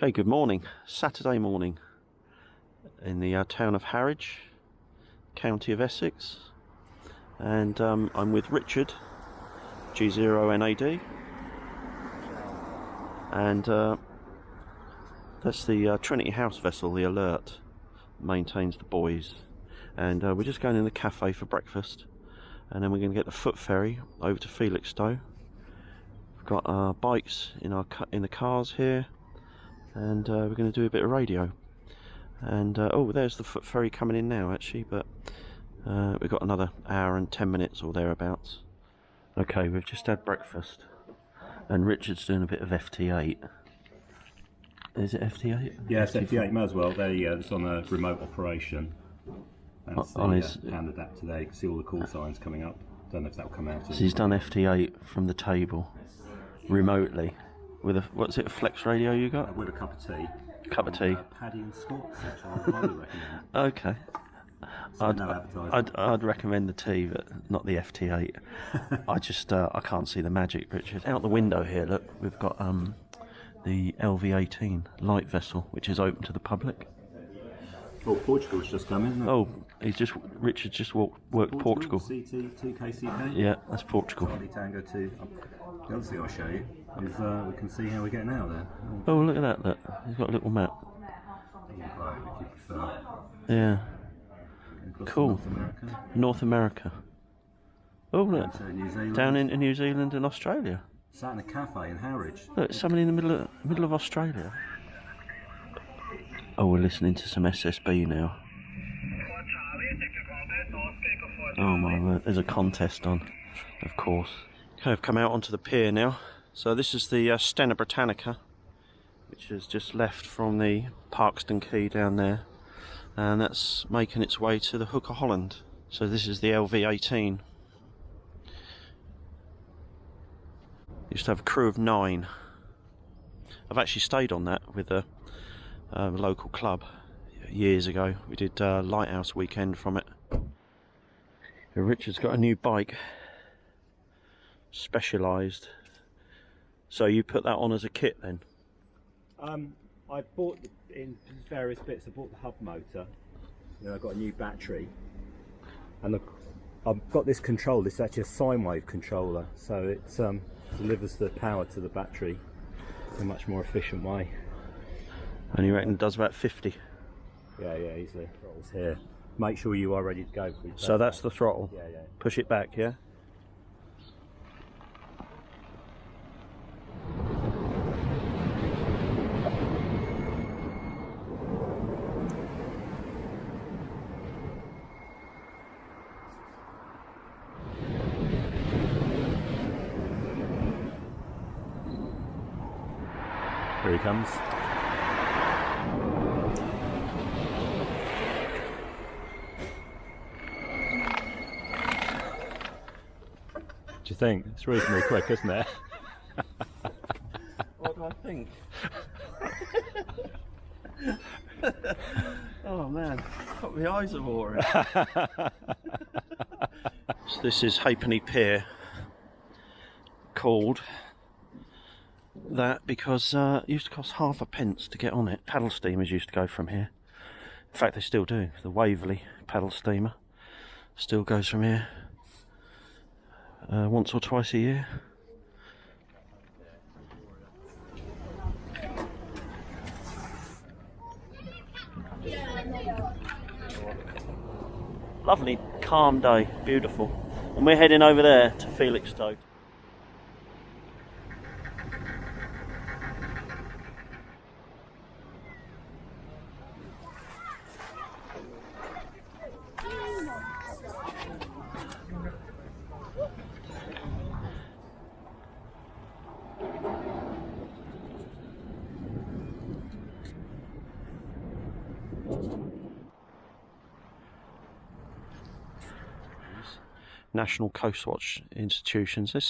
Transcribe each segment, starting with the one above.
Okay, good morning. Saturday morning in the town of Harwich, county of Essex, and I'm with Richard, G0NAD, and that's the Trinity House vessel, the Alert, maintains the buoys, and we're just going in the cafe for breakfast, and then we're going to get the foot ferry over to Felixstowe. We've got our bikes in the cars here, and we're going to do a bit of radio. And oh, there's the foot ferry coming in now actually, but we've got another hour and 10 minutes or thereabouts. Okay, we've just had breakfast and Richard's doing a bit of FT8. Is it FT8? Yeah, it's FT8, may as well. It's on a remote operation. That's the hand adapter there. You can see all the call signs coming up. Don't know if that'll come out. So he's done FT8 from the table remotely with a, what's it, a flex radio you got? With a cup of tea. Cup of tea. Paddy and Scott's, which I highly recommend. Okay. So I'd recommend the tea, but not the FT8. I just I can't see the magic, Richard. Out the window here, look, we've got the LV18 light vessel, which is open to the public. Oh, Portugal's just come in. Oh, Richard just worked Portugal. CT 2KCK. Yeah, that's Portugal. Charlie Tango 2. The other thing I'll show you is we can see how we're getting out there. Oh, look at that! Look, he's got a little map. If you prefer. Yeah. Cool. North America. North America. Oh, look. New Zealand. Down in New Zealand and Australia. Sat in a cafe in Harwich. Look, somebody in the middle of Australia. Oh, we're listening to some SSB now. Oh my word, there's a contest on, of course. Okay, I've come out onto the pier now. So this is the Stena Britannica, which has just left from the Parkston Quay down there. And that's making its way to the Hook of Holland. So this is the LV18. Used to have a crew of 9. I've actually stayed on that with a local club years ago. We did Lighthouse weekend from it. Richard's got a new bike, Specialised. So you put that on as a kit then? I bought in various bits. I bought the hub motor. Then I got a new battery, and I've got this control. This is actually a sine wave controller, so it delivers the power to the battery in a much more efficient way. And you reckon it does about 50? Yeah, easily. Throttle's here. Make sure you are ready to go. So that's the throttle? Yeah. Push it back, yeah? Here he comes. What do you think? It's reasonably quick, isn't it? What do I think? Oh man, my eyes are watering. So this is Halfpenny Pier, called that because it used to cost ½ to get on it. Paddle steamers used to go from here. In fact, they still do. The Waverley paddle steamer still goes from here once or twice a year. Lovely, calm day, beautiful. And we're heading over there to Felixstowe. National Coast Watch institutions. There's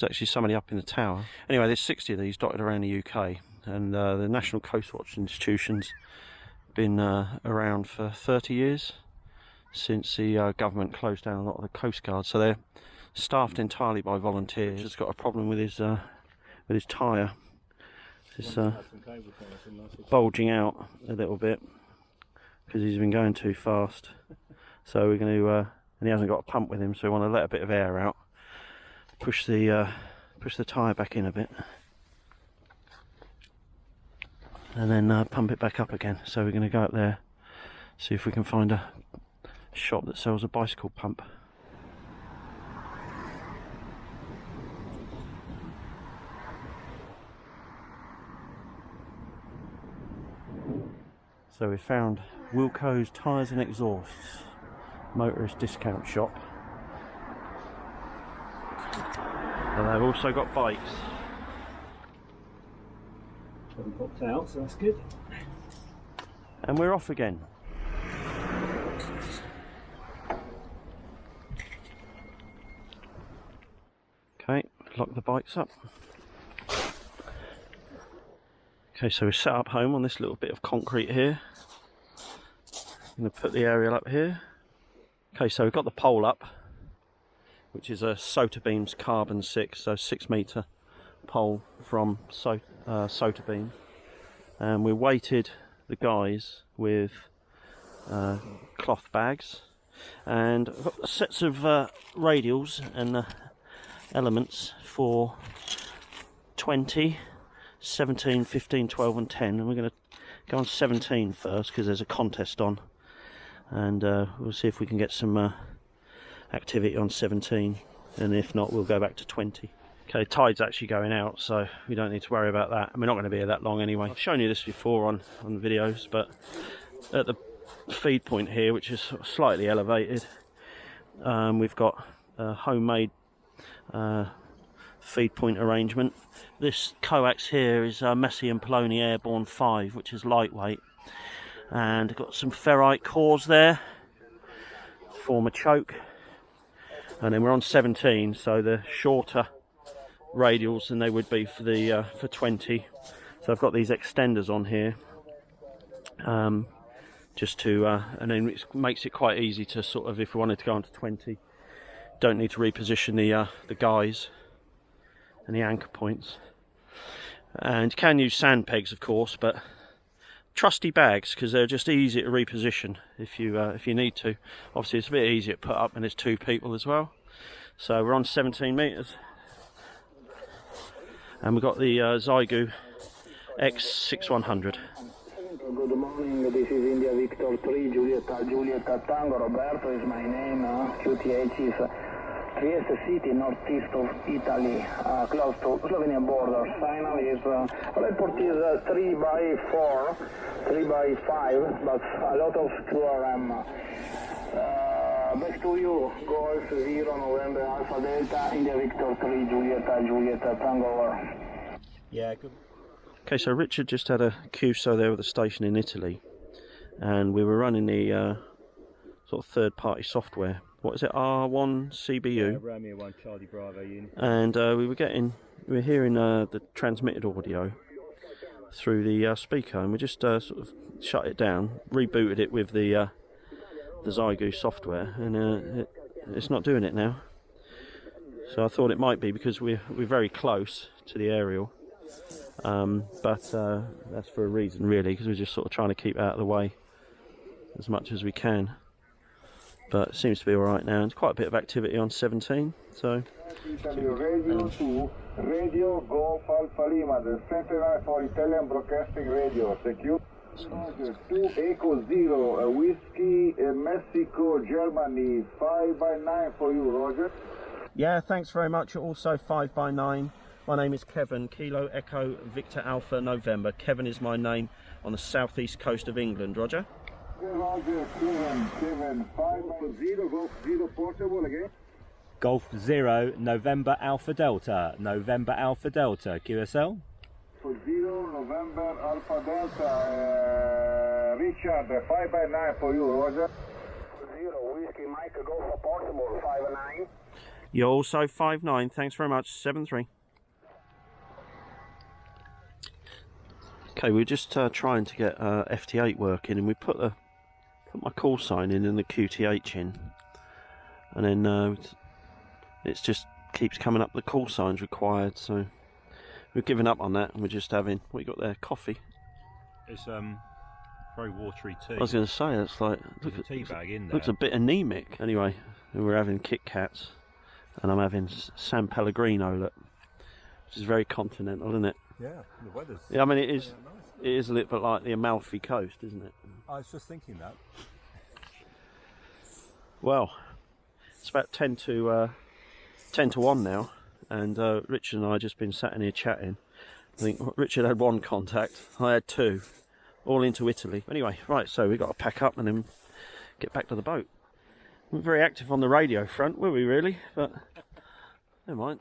actually somebody up in the tower. Anyway, there's 60 of these dotted around the UK, and the National Coast Watch institutions been around for 30 years, since the government closed down a lot of the Coast Guard. So they're staffed entirely by volunteers. He's got a problem with his tyre, It's bulging out a little bit because he's been going too fast. So we're going to, and he hasn't got a pump with him, so we want to let a bit of air out. Push the tyre back in a bit. And then pump it back up again. So we're going to go up there, see if we can find a shop that sells a bicycle pump. So we found Wilco's Tyres and Exhausts motorist discount shop. And they've also got bikes. Haven't popped out, so that's good. And we're off again. Okay, lock the bikes up. Okay, so we're set up home on this little bit of concrete here. I'm going to put the aerial up here. Okay, so we've got the pole up, which is a Sotabeams Carbon 6, so 6 metre pole from Sotabeam. And we weighted the guys with cloth bags, and I've got sets of radials and elements for 20, 17, 15, 12 and 10, and we're going to go on 17 first because there's a contest on, and we'll see if we can get some activity on 17, and if not we'll go back to 20. Okay, tide's actually going out, so we don't need to worry about that, and we're not going to be here that long anyway. I've shown you this before on the videos, but at the feed point here, which is sort of slightly elevated, we've got a homemade feed point arrangement. This coax here is Messi and Poloni Airborne 5, which is lightweight, and got some ferrite cores there form a choke, and then we're on 17, so the shorter radials than they would be for the for 20. So I've got these extenders on here, just to and then it makes it quite easy to sort of, if we wanted to go on to 20, don't need to reposition the guys and the anchor points. And you can use sand pegs, of course, but trusty bags because they're just easy to reposition if you need to. Obviously it's a bit easier to put up when there's 2 people as well. So we're on 17 metres, and we've got the Zygu X6100. Good morning, this is India Victor 3, Julieta Tango, Roberto is my name, QTH is Trieste City, northeast of Italy, close to Slovenia border. Signal is, report is 3x4, 3x5, but a lot of QRM. Back to you, Golf 0, November Alpha Delta, India Victor 3, Julieta Tango, over. Yeah, good. Okay, so Richard just had a QSO there with a station in Italy, and we were running the sort of third-party software. What is it? R1 CBU. Yeah, Romeo 1 Charlie Bravo unit. And we were hearing the transmitted audio through the speaker, and we just sort of shut it down, rebooted it with the Zygu software, and it's not doing it now. So I thought it might be because we're very close to the aerial. But that's for a reason really, because we're just sort of trying to keep out of the way as much as we can. But it seems to be alright now. There's quite a bit of activity on 17, so... Radio 2, Radio Golf Alpha Lima, the Sentinel for Italian Broadcasting Radio, secure. 2 Echo 0, Whiskey, Mexico, Germany, 5x9 for you, Roger. Yeah, thanks very much. Also 5x9. My name is Kevin, Kilo Echo Victor Alpha November. Kevin is my name on the southeast coast of England, Roger. Roger, Kevin, 5x0, Golf 0 portable again. Golf 0, November Alpha Delta, November Alpha Delta, QSL. 0, November Alpha Delta, Richard, 5x9 for you, Roger. 0, Whiskey Mike, go for portable, 5x9. You're also 5'9", thanks very much, 7'3". Okay, we're just trying to get FT8 working, and we put my call sign in and the QTH in, and then it just keeps coming up the call signs required, so We've given up on that and we're just having, what you got there, coffee? It's very watery tea. I was going to say, it's like, There's a tea bag in there. looks a bit anemic. Anyway, we're having Kit Kats and I'm having San Pellegrino, look, which is very continental, isn't it? Yeah, the weather's... Yeah, I mean, it is, nice. it is a little bit like the Amalfi Coast, isn't it? I was just thinking that. Well, it's about 10 to 1 now, and Richard and I have just been sat in here chatting. I think Richard had 1 contact, I had 2, all into Italy. Anyway, right, so we've got to pack up and then get back to the boat. We weren't very active on the radio front, were we really? But never mind.